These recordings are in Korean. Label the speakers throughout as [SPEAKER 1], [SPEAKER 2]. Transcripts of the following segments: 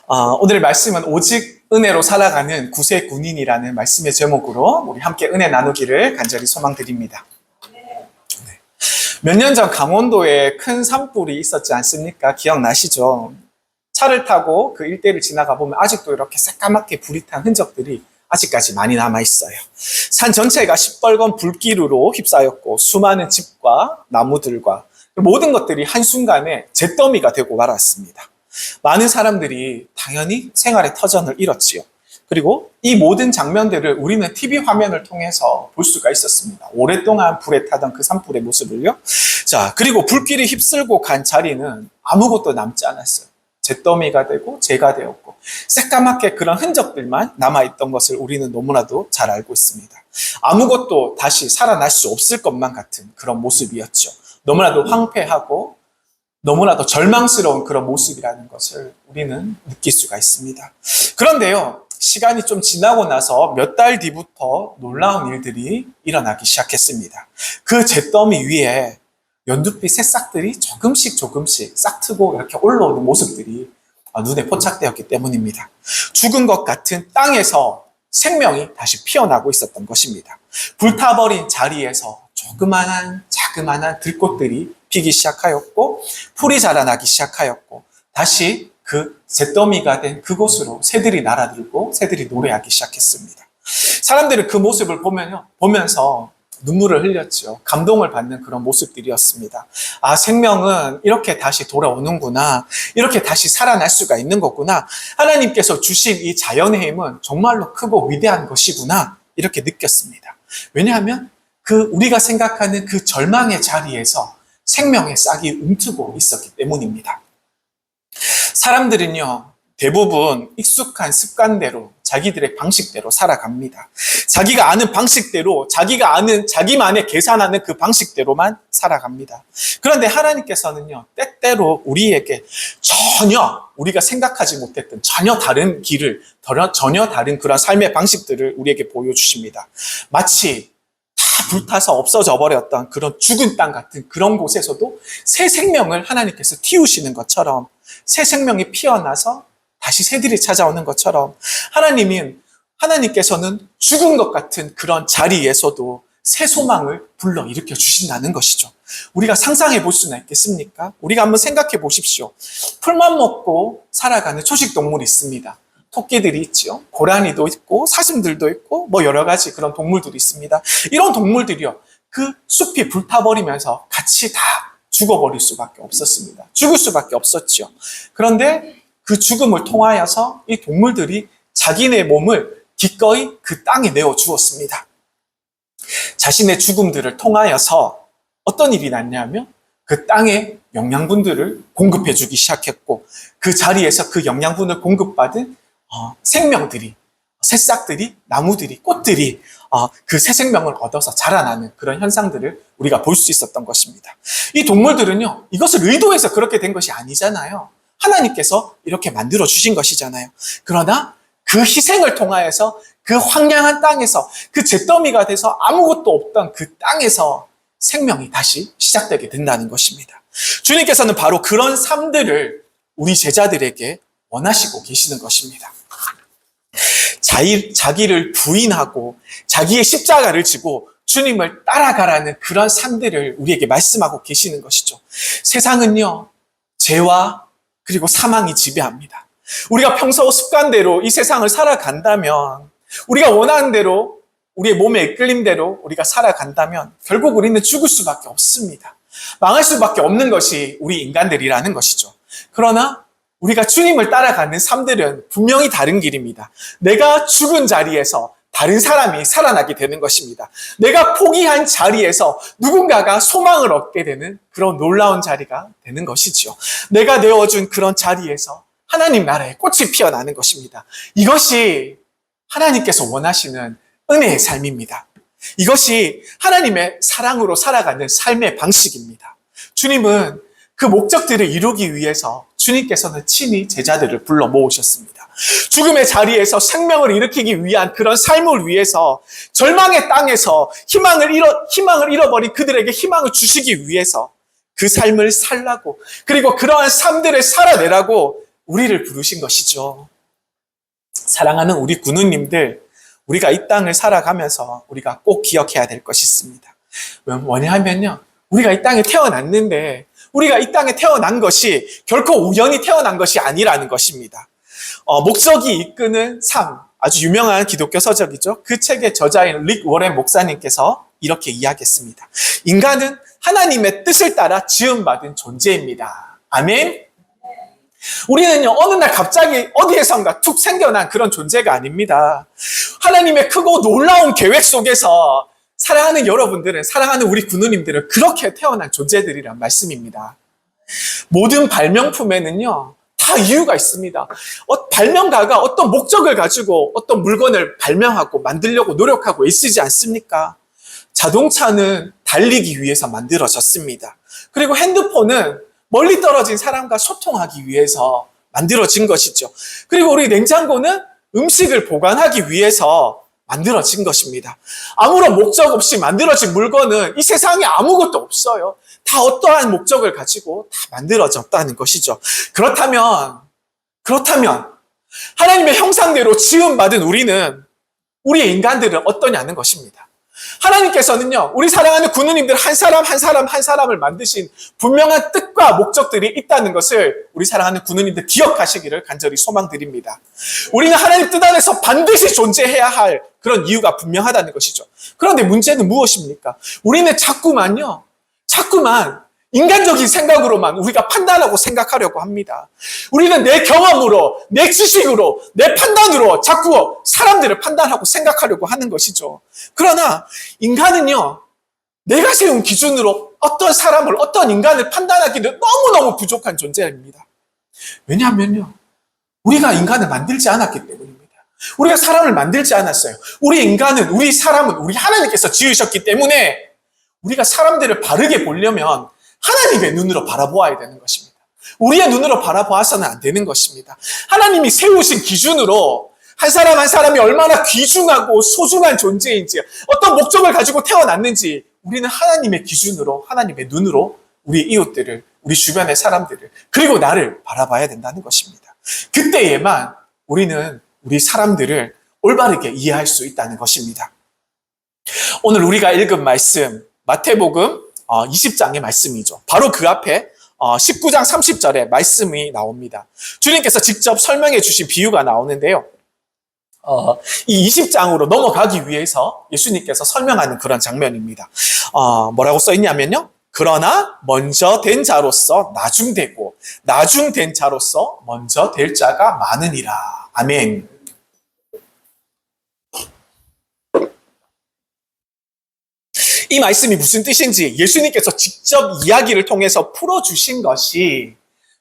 [SPEAKER 1] 오늘 말씀은 오직 은혜로 살아가는 구세 군인이라는 말씀의 제목으로 우리 함께 은혜 나누기를 간절히 소망드립니다. 몇 년 전 강원도에 큰 산불이 있었지 않습니까? 기억나시죠? 차를 타고 그 일대를 지나가 보면 아직도 이렇게 새까맣게 불이 탄 흔적들이 아직까지 많이 남아있어요. 산 전체가 시뻘건 불기루로 휩싸였고 수많은 집과 나무들과 모든 것들이 한순간에 잿더미가 되고 말았습니다. 많은 사람들이 당연히 생활의 터전을 잃었지요. 그리고 이 모든 장면들을 우리는 TV 화면을 통해서 볼 수가 있었습니다. 오랫동안 불에 타던 그 산불의 모습을요. 자, 그리고 불길이 휩쓸고 간 자리는 아무것도 남지 않았어요. 잿더미가 되고 재가 되었고 새까맣게 그런 흔적들만 남아있던 것을 우리는 너무나도 잘 알고 있습니다. 아무것도 다시 살아날 수 없을 것만 같은 그런 모습이었죠. 너무나도 황폐하고 너무나도 절망스러운 그런 모습이라는 것을 우리는 느낄 수가 있습니다. 그런데요, 시간이 좀 지나고 나서 몇 달 뒤부터 놀라운 일들이 일어나기 시작했습니다. 그 잿더미 위에 연두빛 새싹들이 조금씩 싹트고 이렇게 올라오는 모습들이 눈에 포착되었기 때문입니다. 죽은 것 같은 땅에서 생명이 다시 피어나고 있었던 것입니다. 불타버린 자리에서 자그마한 들꽃들이 피기 시작하였고 풀이 자라나기 시작하였고 다시 그 잿더미가 된 그곳으로 새들이 날아들고 새들이 노래하기 시작했습니다. 사람들은 그 모습을 보면서 눈물을 흘렸죠. 감동을 받는 그런 모습들이었습니다. 아, 생명은 이렇게 다시 돌아오는구나. 이렇게 다시 살아날 수가 있는 거구나. 하나님께서 주신 이 자연의 힘은 정말로 크고 위대한 것이구나. 이렇게 느꼈습니다. 왜냐하면 우리가 생각하는 그 절망의 자리에서 생명의 싹이 움트고 있었기 때문입니다. 사람들은요, 대부분 익숙한 습관대로 자기들의 방식대로 살아갑니다. 자기가 아는 방식대로 자기만의 계산하는 그 방식대로만 살아갑니다. 그런데 하나님께서는요, 때때로 우리에게 전혀 우리가 생각하지 못했던 전혀 다른 길을, 전혀 다른 그런 삶의 방식들을 우리에게 보여주십니다. 마치 다 불타서 없어져 버렸던 그런 죽은 땅 같은 그런 곳에서도 새 생명을 하나님께서 틔우시는 것처럼 새 생명이 피어나서 다시 새들이 찾아오는 것처럼 하나님께서는 죽은 것 같은 그런 자리에서도 새 소망을 불러일으켜 주신다는 것이죠. 우리가 상상해 볼 수는 있겠습니까? 우리가 한번 생각해 보십시오. 풀만 먹고 살아가는 초식 동물이 있습니다. 토끼들이 있죠. 고라니도 있고 사슴들도 있고 여러 가지 그런 동물들이 있습니다. 이런 동물들이요, 그 숲이 불타버리면서 같이 다 죽어버릴 수밖에 없었습니다. 죽을 수밖에 없었죠. 그런데 그 죽음을 통하여서 이 동물들이 자기네 몸을 기꺼이 그 땅에 내어 주었습니다. 자신의 죽음들을 통하여서 어떤 일이 났냐면 그 땅에 영양분들을 공급해 주기 시작했고 그 자리에서 그 영양분을 공급받은 생명들이, 새싹들이, 나무들이, 꽃들이 그 새 생명을 얻어서 자라나는 그런 현상들을 우리가 볼 수 있었던 것입니다. 이 동물들은요, 이것을 의도해서 그렇게 된 것이 아니잖아요. 하나님께서 이렇게 만들어 주신 것이잖아요. 그러나 그 희생을 통하여서 그 황량한 땅에서 그 잿더미가 돼서 아무것도 없던 그 땅에서 생명이 다시 시작되게 된다는 것입니다. 주님께서는 바로 그런 삶들을 우리 제자들에게 원하시고 계시는 것입니다. 자기를 부인하고 자기의 십자가를 지고 주님을 따라가라는 그런 삶들을 우리에게 말씀하고 계시는 것이죠. 세상은요, 죄와 그리고 사망이 지배합니다. 우리가 평소 습관대로 이 세상을 살아간다면, 우리가 원하는 대로, 우리의 몸의 이끌림대로 우리가 살아간다면 결국 우리는 죽을 수밖에 없습니다. 망할 수밖에 없는 것이 우리 인간들이라는 것이죠. 그러나 우리가 주님을 따라가는 삶들은 분명히 다른 길입니다. 내가 죽은 자리에서 다른 사람이 살아나게 되는 것입니다. 내가 포기한 자리에서 누군가가 소망을 얻게 되는 그런 놀라운 자리가 되는 것이죠. 내가 내어준 그런 자리에서 하나님 나라의 꽃이 피어나는 것입니다. 이것이 하나님께서 원하시는 은혜의 삶입니다. 이것이 하나님의 사랑으로 살아가는 삶의 방식입니다. 주님은 그 목적들을 이루기 위해서 주님께서는 친히 제자들을 불러 모으셨습니다. 죽음의 자리에서 생명을 일으키기 위한 그런 삶을 위해서 절망의 땅에서 희망을 잃어버린 그들에게 희망을 주시기 위해서 그 삶을 살라고, 그리고 그러한 삶들을 살아내라고 우리를 부르신 것이죠. 사랑하는 우리 군우님들, 우리가 이 땅을 살아가면서 우리가 꼭 기억해야 될 것이 있습니다. 뭐냐면요, 우리가 이 땅에 태어났는데 우리가 이 땅에 태어난 것이 결코 우연히 태어난 것이 아니라는 것입니다. 목적이 이끄는 삶, 아주 유명한 기독교 서적이죠. 그 책의 저자인 릭 워렌 목사님께서 이렇게 이야기했습니다. 인간은 하나님의 뜻을 따라 지음받은 존재입니다. 아멘. 우리는요, 어느 날 갑자기 어디에선가 툭 생겨난 그런 존재가 아닙니다. 하나님의 크고 놀라운 계획 속에서 사랑하는 여러분들은, 사랑하는 우리 군우님들은 그렇게 태어난 존재들이란 말씀입니다. 모든 발명품에는요, 다 이유가 있습니다. 발명가가 어떤 목적을 가지고 어떤 물건을 발명하고 만들려고 노력하고 애쓰지 않습니까? 자동차는 달리기 위해서 만들어졌습니다. 그리고 핸드폰은 멀리 떨어진 사람과 소통하기 위해서 만들어진 것이죠. 그리고 우리 냉장고는 음식을 보관하기 위해서 만들어진 것입니다. 아무런 목적 없이 만들어진 물건은 이 세상에 아무것도 없어요. 다 어떠한 목적을 가지고 다 만들어졌다는 것이죠. 그렇다면 하나님의 형상대로 지음받은 우리의 인간들은 어떠냐는 것입니다. 하나님께서는요, 우리 사랑하는 군우님들 한 사람을 만드신 분명한 뜻과 목적들이 있다는 것을 우리 사랑하는 군우님들 기억하시기를 간절히 소망드립니다. 우리는 하나님 뜻 안에서 반드시 존재해야 할 그런 이유가 분명하다는 것이죠. 그런데 문제는 무엇입니까? 우리는 자꾸만 인간적인 생각으로만 우리가 판단하고 생각하려고 합니다. 우리는 내 경험으로, 내 지식으로, 내 판단으로 자꾸 사람들을 판단하고 생각하려고 하는 것이죠. 그러나 인간은요, 내가 세운 기준으로 어떤 사람을, 어떤 인간을 판단하기는 너무너무 부족한 존재입니다. 왜냐하면요, 우리가 인간을 만들지 않았기 때문입니다. 우리가 사람을 만들지 않았어요. 우리 사람은 우리 하나님께서 지으셨기 때문에 우리가 사람들을 바르게 보려면 하나님의 눈으로 바라보아야 되는 것입니다. 우리의 눈으로 바라보아서는 안 되는 것입니다. 하나님이 세우신 기준으로 한 사람이 얼마나 귀중하고 소중한 존재인지, 어떤 목적을 가지고 태어났는지 우리는 하나님의 기준으로, 하나님의 눈으로 우리 이웃들을, 우리 주변의 사람들을, 그리고 나를 바라봐야 된다는 것입니다. 그때에만 우리는 우리 사람들을 올바르게 이해할 수 있다는 것입니다. 오늘 우리가 읽은 말씀, 마태복음 20장의 말씀이죠. 바로 그 앞에 19장 30절에 말씀이 나옵니다. 주님께서 직접 설명해 주신 비유가 나오는데요. 이 20장으로 넘어가기 위해서 예수님께서 설명하는 그런 장면입니다. 뭐라고 써 있냐면요. 그러나 먼저 된 자로서 나중되고 나중된 자로서 먼저 될 자가 많으니라. 아멘. 이 말씀이 무슨 뜻인지 예수님께서 직접 이야기를 통해서 풀어주신 것이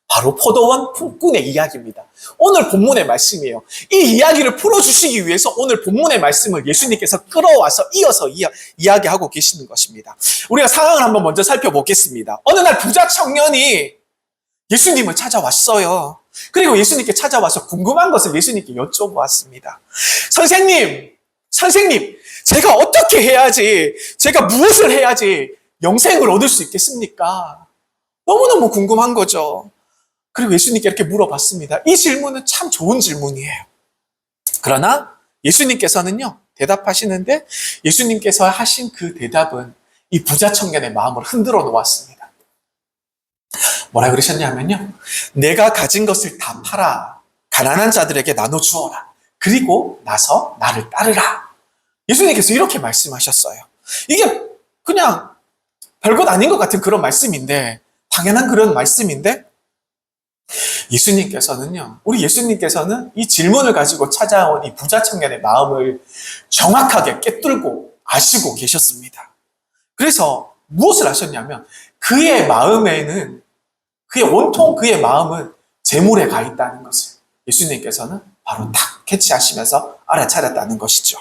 [SPEAKER 1] 바로 포도원 품꾼의 이야기입니다. 오늘 본문의 말씀이에요. 이 이야기를 풀어주시기 위해서 오늘 본문의 말씀을 예수님께서 끌어와서 이어서 이야기하고 계시는 것입니다. 우리가 상황을 한번 먼저 살펴보겠습니다. 어느 날 부자 청년이 예수님을 찾아왔어요. 그리고 예수님께 찾아와서 궁금한 것을 예수님께 여쭤보았습니다. 선생님, 제가 어떻게 해야지, 제가 무엇을 해야지 영생을 얻을 수 있겠습니까? 너무너무 궁금한 거죠. 그리고 예수님께 이렇게 물어봤습니다. 이 질문은 참 좋은 질문이에요. 그러나 예수님께서는요, 대답하시는데 예수님께서 하신 그 대답은 이 부자 청년의 마음을 흔들어 놓았습니다. 뭐라 그러셨냐면요, 내가 가진 것을 다 팔아 가난한 자들에게 나눠주어라. 그리고 나서 나를 따르라. 예수님께서 이렇게 말씀하셨어요. 이게 그냥 별것 아닌 것 같은 그런 말씀인데, 당연한 그런 말씀인데, 우리 예수님께서는 이 질문을 가지고 찾아온 이 부자 청년의 마음을 정확하게 꿰뚫고 아시고 계셨습니다. 그래서 무엇을 하셨냐면, 온통 그의 마음은 재물에 가 있다는 것을 예수님께서는 바로 딱 캐치하시면서 알아차렸다는 것이죠.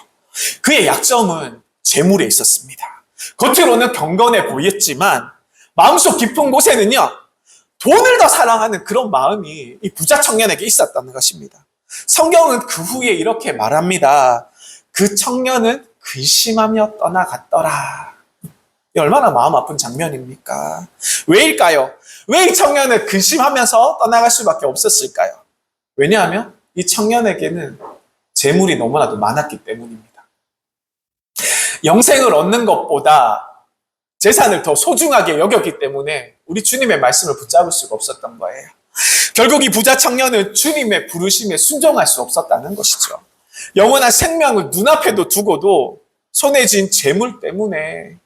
[SPEAKER 1] 그의 약점은 재물에 있었습니다. 겉으로는 경건해 보였지만 마음속 깊은 곳에는요, 돈을 더 사랑하는 그런 마음이 이 부자 청년에게 있었다는 것입니다. 성경은 그 후에 이렇게 말합니다. 그 청년은 근심하며 떠나갔더라. 얼마나 마음 아픈 장면입니까? 왜일까요? 왜 이 청년은 근심하면서 떠나갈 수밖에 없었을까요? 왜냐하면 이 청년에게는 재물이 너무나도 많았기 때문입니다. 영생을 얻는 것보다 재산을 더 소중하게 여겼기 때문에 우리 주님의 말씀을 붙잡을 수가 없었던 거예요. 결국 이 부자 청년은 주님의 부르심에 순종할 수 없었다는 것이죠. 영원한 생명을 눈앞에도 두고도 손에 쥔 재물 때문에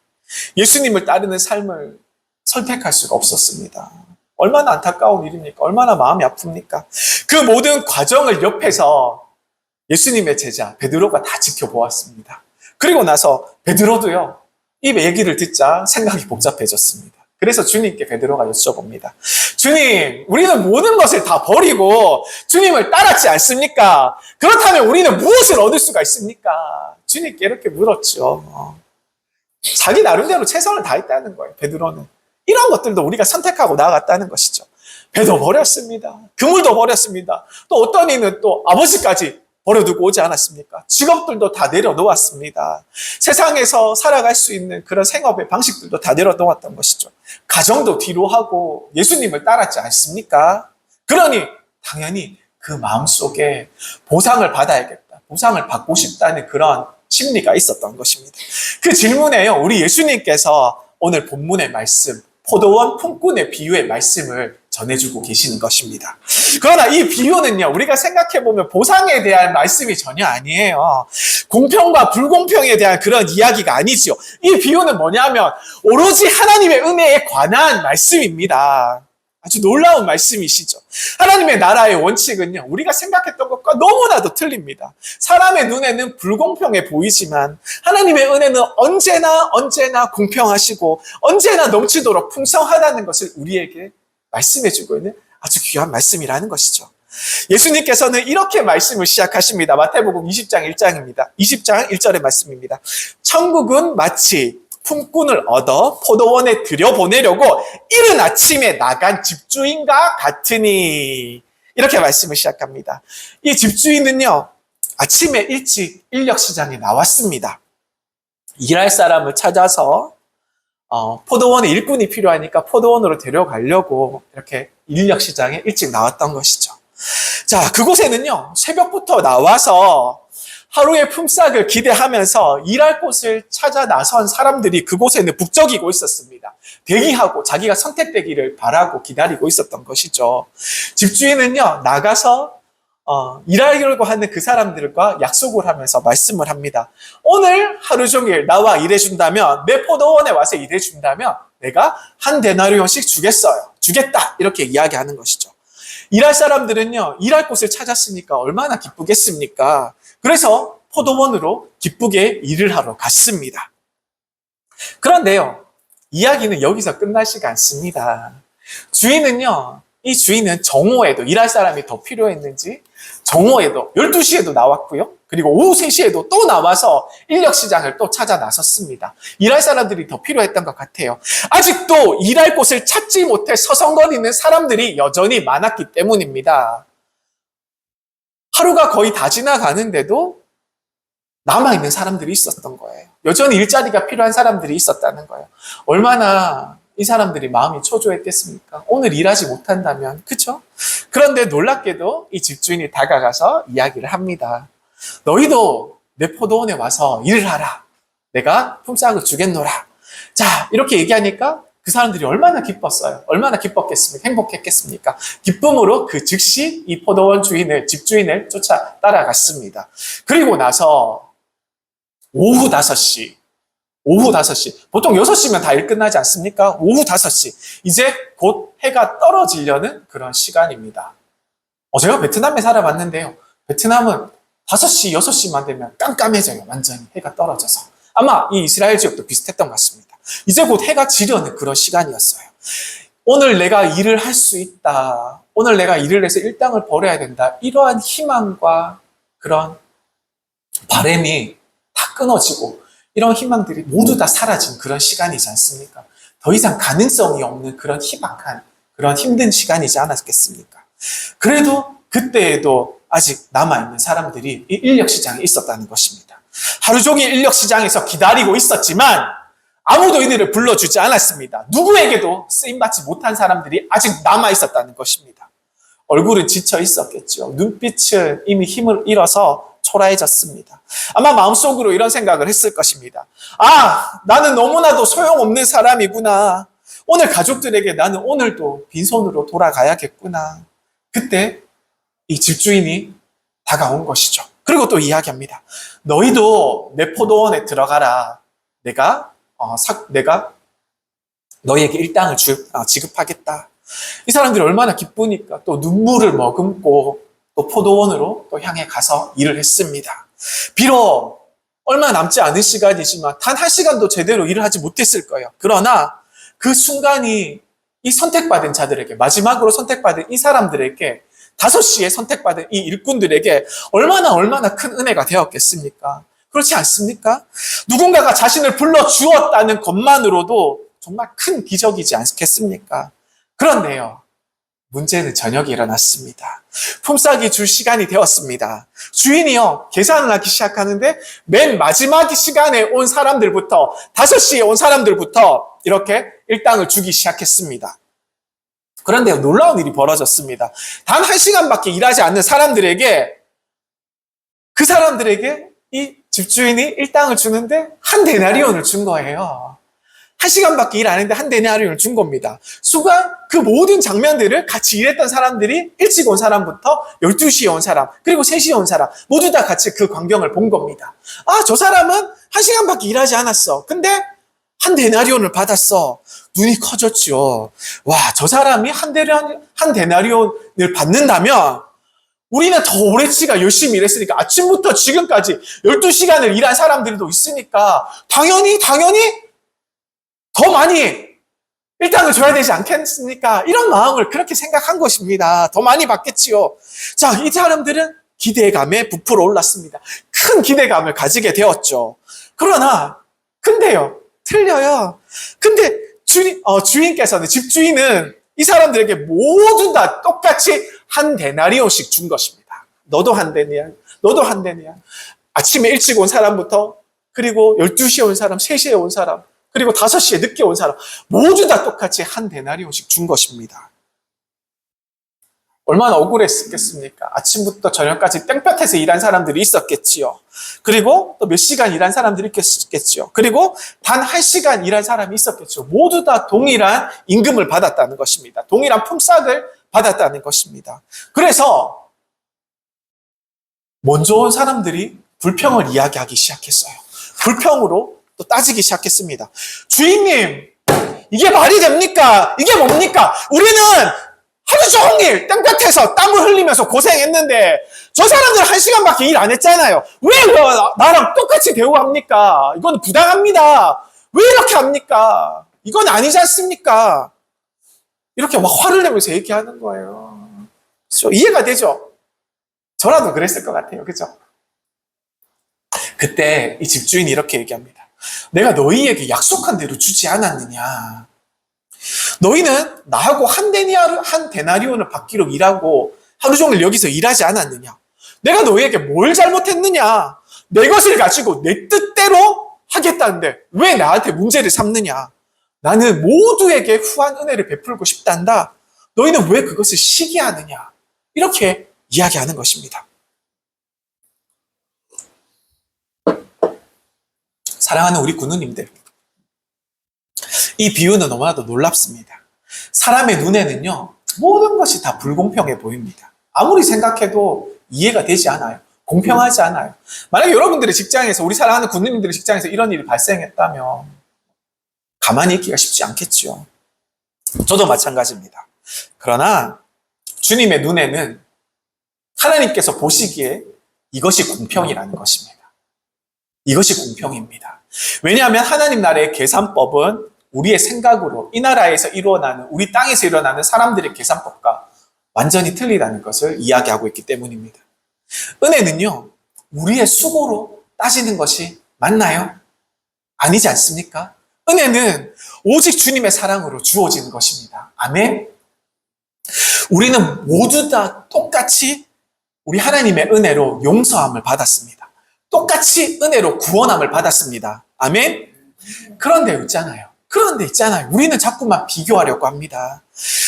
[SPEAKER 1] 예수님을 따르는 삶을 선택할 수가 없었습니다. 얼마나 안타까운 일입니까? 얼마나 마음이 아픕니까? 그 모든 과정을 옆에서 예수님의 제자 베드로가 다 지켜보았습니다. 그리고 나서 베드로도요, 이 얘기를 듣자 생각이 복잡해졌습니다. 그래서 주님께 베드로가 여쭤봅니다. 주님, 우리는 모든 것을 다 버리고 주님을 따랐지 않습니까? 그렇다면 우리는 무엇을 얻을 수가 있습니까? 주님께 이렇게 물었죠. 자기 나름대로 최선을 다했다는 거예요, 베드로는. 이런 것들도 우리가 선택하고 나아갔다는 것이죠. 배도 버렸습니다. 그물도 버렸습니다. 또 어떤 이는 또 아버지까지 버려두고 오지 않았습니까? 직업들도 다 내려놓았습니다. 세상에서 살아갈 수 있는 그런 생업의 방식들도 다 내려놓았던 것이죠. 가정도 뒤로 하고 예수님을 따랐지 않습니까? 그러니 당연히 그 마음속에 보상을 받아야겠다. 보상을 받고 싶다는 그런 심리가 있었던 것입니다. 그 질문에요, 우리 예수님께서 오늘 본문의 말씀, 포도원 품꾼의 비유의 말씀을 전해주고 계시는 것입니다. 그러나 이 비유는요, 우리가 생각해보면 보상에 대한 말씀이 전혀 아니에요. 공평과 불공평에 대한 그런 이야기가 아니지요. 이 비유는 뭐냐면 오로지 하나님의 은혜에 관한 말씀입니다. 아주 놀라운 말씀이시죠. 하나님의 나라의 원칙은요, 우리가 생각했던 것과 너무나도 틀립니다. 사람의 눈에는 불공평해 보이지만 하나님의 은혜는 언제나 공평하시고 언제나 넘치도록 풍성하다는 것을 우리에게 말씀해주고 있는 아주 귀한 말씀이라는 것이죠. 예수님께서는 이렇게 말씀을 시작하십니다. 마태복음 20장 1장입니다. 20장 1절의 말씀입니다. 천국은 마치 품꾼을 얻어 포도원에 들여보내려고 이른 아침에 나간 집주인과 같으니, 이렇게 말씀을 시작합니다. 이 집주인은요, 아침에 일찍 인력시장에 나왔습니다. 일할 사람을 찾아서 포도원에 일꾼이 필요하니까 포도원으로 데려가려고 이렇게 인력시장에 일찍 나왔던 것이죠. 자, 그곳에는요, 새벽부터 나와서 하루의 품삯을 기대하면서 일할 곳을 찾아 나선 사람들이 그곳에는 북적이고 있었습니다. 대기하고 자기가 선택되기를 바라고 기다리고 있었던 것이죠. 집주인은요, 나가서 일하려고 하는 그 사람들과 약속을 하면서 말씀을 합니다. 오늘 하루 종일 나와 일해준다면, 내 포도원에 와서 일해준다면 내가 한 데나리온씩 주겠다, 이렇게 이야기하는 것이죠. 일할 사람들은요, 일할 곳을 찾았으니까 얼마나 기쁘겠습니까? 그래서 포도원으로 기쁘게 일을 하러 갔습니다. 그런데요, 이야기는 여기서 끝나지가 않습니다. 이 주인은 정오에도 일할 사람이 더 필요했는지 정오에도 12시에도 나왔고요. 그리고 오후 3시에도 또 나와서 인력시장을 또 찾아 나섰습니다. 일할 사람들이 더 필요했던 것 같아요. 아직도 일할 곳을 찾지 못해 서성거리는 사람들이 여전히 많았기 때문입니다. 하루가 거의 다 지나가는데도 남아있는 사람들이 있었던 거예요. 여전히 일자리가 필요한 사람들이 있었다는 거예요. 얼마나 이 사람들이 마음이 초조했겠습니까? 오늘 일하지 못한다면, 그쵸? 그런데 놀랍게도 이 집주인이 다가가서 이야기를 합니다. 너희도 내 포도원에 와서 일을 하라. 내가 품삯을 주겠노라. 자, 이렇게 얘기하니까 그 사람들이 얼마나 기뻤어요. 얼마나 기뻤겠습니까? 행복했겠습니까? 기쁨으로 그 즉시 이 포도원 집주인을 쫓아 따라갔습니다. 그리고 나서 오후 5시, 보통 6시면 다 일 끝나지 않습니까? 오후 5시, 이제 곧 해가 떨어지려는 그런 시간입니다. 제가 베트남에 살아봤는데요, 베트남은 5시, 6시만 되면 깜깜해져요. 완전히 해가 떨어져서. 아마 이 이스라엘 지역도 비슷했던 것 같습니다. 이제 곧 해가 지려는 그런 시간이었어요. 오늘 내가 일을 할 수 있다. 오늘 내가 일을 해서 일당을 벌어야 된다. 이러한 희망과 그런 바람이 다 끊어지고 이런 희망들이 모두 다 사라진 그런 시간이지 않습니까? 더 이상 가능성이 없는 그런 희박한 그런 힘든 시간이지 않았겠습니까? 그래도 그때에도 아직 남아있는 사람들이 이 인력시장에 있었다는 것입니다. 하루 종일 인력시장에서 기다리고 있었지만 아무도 이들을 불러주지 않았습니다. 누구에게도 쓰임받지 못한 사람들이 아직 남아있었다는 것입니다. 얼굴은 지쳐 있었겠죠. 눈빛은 이미 힘을 잃어서 초라해졌습니다. 아마 마음속으로 이런 생각을 했을 것입니다. 아, 나는 너무나도 소용없는 사람이구나. 오늘 가족들에게 나는 오늘도 빈손으로 돌아가야겠구나. 그때 이 집주인이 다가온 것이죠. 그리고 또 이야기합니다. 너희도 내 포도원에 들어가라. 내가 너희에게 일당을 지급하겠다. 이 사람들이 얼마나 기쁘니까 또 눈물을 머금고 또 포도원으로 또 향해 가서 일을 했습니다. 비록 얼마 남지 않은 시간이지만 단 한 시간도 제대로 일을 하지 못했을 거예요. 그러나 그 순간이 이 선택받은 자들에게, 마지막으로 선택받은 이 사람들에게, 5시에 선택받은 이 일꾼들에게 얼마나 큰 은혜가 되었겠습니까? 그렇지 않습니까? 누군가가 자신을 불러주었다는 것만으로도 정말 큰 기적이지 않겠습니까? 그런데요, 문제는 저녁에 일어났습니다. 품삯이 줄 시간이 되었습니다. 주인이요, 계산을 하기 시작하는데 맨 마지막 시간에 온 사람들부터, 5시에 온 사람들부터 이렇게 일당을 주기 시작했습니다. 그런데 놀라운 일이 벌어졌습니다. 단 1시간밖에 일하지 않는 사람들에게, 그 사람들에게 이 집주인이 일당을 주는데 한 데나리온을 준 거예요. 1시간밖에 일 안 했는데 한 데나리온을 준 겁니다. 순간 그 모든 장면들을 같이 일했던 사람들이 일찍 온 사람부터 12시에 온 사람, 그리고 3시에 온 사람, 모두 다 같이 그 광경을 본 겁니다. 아, 저 사람은 1시간밖에 일하지 않았어. 근데 한 데나리온을 받았어. 눈이 커졌죠. 와, 저 사람이 한 데나리온을 받는다면 우리는 더 오래치가 열심히 일했으니까, 아침부터 지금까지 12시간을 일한 사람들도 있으니까 당연히 더 많이 일당을 줘야 되지 않겠습니까? 이런 마음을 그렇게 생각한 것입니다. 더 많이 받겠지요. 자, 이 사람들은 기대감에 부풀어 올랐습니다. 큰 기대감을 가지게 되었죠. 그러나 근데요, 틀려요. 근데 주인께서는, 집주인은 이 사람들에게 모두 다 똑같이 한 데나리온씩 준 것입니다. 너도 한 데나리온, 너도 한 데나리온. 아침에 일찍 온 사람부터, 그리고 12시에 온 사람, 3시에 온 사람, 그리고 5시에 늦게 온 사람, 모두 다 똑같이 한 데나리온씩 준 것입니다. 얼마나 억울했겠습니까? 아침부터 저녁까지 땡볕에서 일한 사람들이 있었겠지요. 그리고 또 몇 시간 일한 사람들이 있겠지요. 그리고 단 1시간 일한 사람이 있었겠죠. 모두 다 동일한 임금을 받았다는 것입니다. 동일한 품삯을 받았다는 것입니다. 그래서 먼저 온 사람들이 불평을 이야기하기 시작했어요. 불평으로 또 따지기 시작했습니다. 주인님, 이게 말이 됩니까? 이게 뭡니까? 우리는 하루 종일 땡볕에서 땀을 흘리면서 고생했는데 저 사람들 1시간밖에 일 안 했잖아요. 왜 나랑 똑같이 대우합니까? 이건 부당합니다. 왜 이렇게 합니까? 이건 아니지 않습니까? 이렇게 막 화를 내면서 얘기하는 거예요. 그렇죠? 이해가 되죠? 저라도 그랬을 것 같아요. 그죠? 그때 이 집주인이 이렇게 얘기합니다. 내가 너희에게 약속한 대로 주지 않았느냐? 너희는 나하고 한 데나리온을 받기로 일하고 하루 종일 여기서 일하지 않았느냐? 내가 너희에게 뭘 잘못했느냐? 내 것을 가지고 내 뜻대로 하겠다는데 왜 나한테 문제를 삼느냐? 나는 모두에게 후한 은혜를 베풀고 싶단다. 너희는 왜 그것을 시기하느냐? 이렇게 이야기하는 것입니다. 사랑하는 우리 군우님들, 이 비유는 너무나도 놀랍습니다. 사람의 눈에는요, 모든 것이 다 불공평해 보입니다. 아무리 생각해도 이해가 되지 않아요. 공평하지 않아요. 만약에 여러분들의 직장에서, 우리 사랑하는 군우님들의 직장에서 이런 일이 발생했다면 가만히 있기가 쉽지 않겠죠. 저도 마찬가지입니다. 그러나 주님의 눈에는 하나님께서 보시기에 이것이 공평이라는 것입니다. 이것이 공평입니다. 왜냐하면 하나님 나라의 계산법은 우리의 생각으로 이 나라에서 일어나는, 우리 땅에서 일어나는 사람들의 계산법과 완전히 틀리다는 것을 이야기하고 있기 때문입니다. 은혜는요, 우리의 수고로 따지는 것이 맞나요? 아니지 않습니까? 은혜는 오직 주님의 사랑으로 주어지는 것입니다. 아멘? 우리는 모두 다 똑같이 우리 하나님의 은혜로 용서함을 받았습니다. 똑같이 은혜로 구원함을 받았습니다. 아멘? 그런데 있잖아요. 우리는 자꾸만 비교하려고 합니다.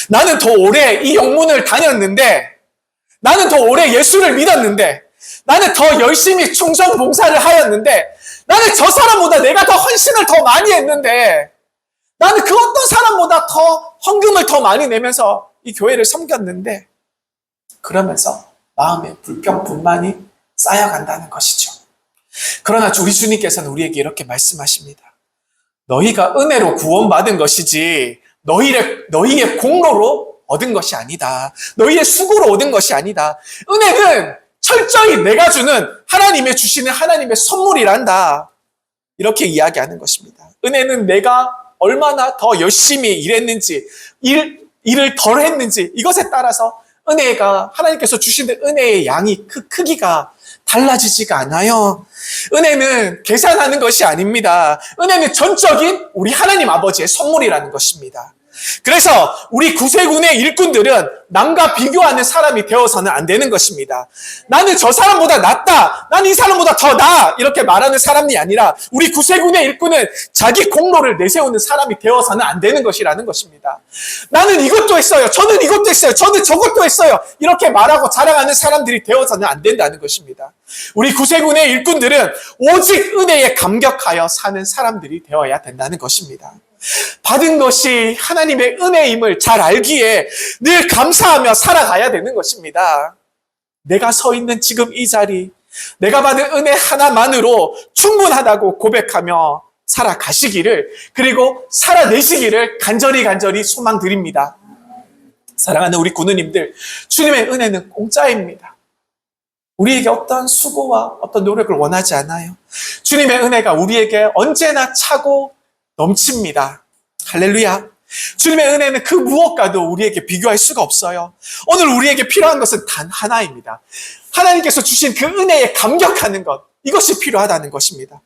[SPEAKER 1] 나는 더 오래 이 영문을 다녔는데 나는 더 오래 예수를 믿었는데, 나는 더 열심히 충성 봉사를 하였는데, 나는 저 사람보다 내가 더 헌신을 더 많이 했는데, 나는 그 어떤 사람보다 더 헌금을 더 많이 내면서 이 교회를 섬겼는데, 그러면서 마음에 불평, 분만이 쌓여간다는 것이죠. 그러나 우리 주님께서는 우리에게 이렇게 말씀하십니다. 너희가 은혜로 구원받은 것이지 너희의 공로로 얻은 것이 아니다. 너희의 수고로 얻은 것이 아니다. 은혜는 철저히 내가 주는 하나님의 주시는 하나님의 선물이란다. 이렇게 이야기하는 것입니다. 은혜는 내가 얼마나 더 열심히 일했는지, 일을 덜 했는지, 이것에 따라서 은혜가, 하나님께서 주시는 은혜의 양이, 그 크기가 달라지지가 않아요. 은혜는 계산하는 것이 아닙니다. 은혜는 전적인 우리 하나님 아버지의 선물이라는 것입니다. 그래서 우리 구세군의 일꾼들은 남과 비교하는 사람이 되어서는 안 되는 것입니다. 나는 저 사람보다 낫다. 나는 이 사람보다 더 나아. 이렇게 말하는 사람이 아니라 우리 구세군의 일꾼은 자기 공로를 내세우는 사람이 되어서는 안 되는 것이라는 것입니다. 나는 이것도 했어요. 저는 이것도 했어요. 저는 저것도 했어요. 이렇게 말하고 자랑하는 사람들이 되어서는 안 된다는 것입니다. 우리 구세군의 일꾼들은 오직 은혜에 감격하여 사는 사람들이 되어야 된다는 것입니다. 받은 것이 하나님의 은혜임을 잘 알기에 늘 감사하며 살아가야 되는 것입니다. 내가 서 있는 지금 이 자리, 내가 받은 은혜 하나만으로 충분하다고 고백하며 살아가시기를, 그리고 살아내시기를 간절히 소망드립니다. 사랑하는 우리 군우님들, 주님의 은혜는 공짜입니다. 우리에게 어떤 수고와 어떤 노력을 원하지 않아요. 주님의 은혜가 우리에게 언제나 차고 넘칩니다. 할렐루야. 주님의 은혜는 그 무엇과도 우리에게 비교할 수가 없어요. 오늘 우리에게 필요한 것은 단 하나입니다. 하나님께서 주신 그 은혜에 감격하는 것, 이것이 필요하다는 것입니다.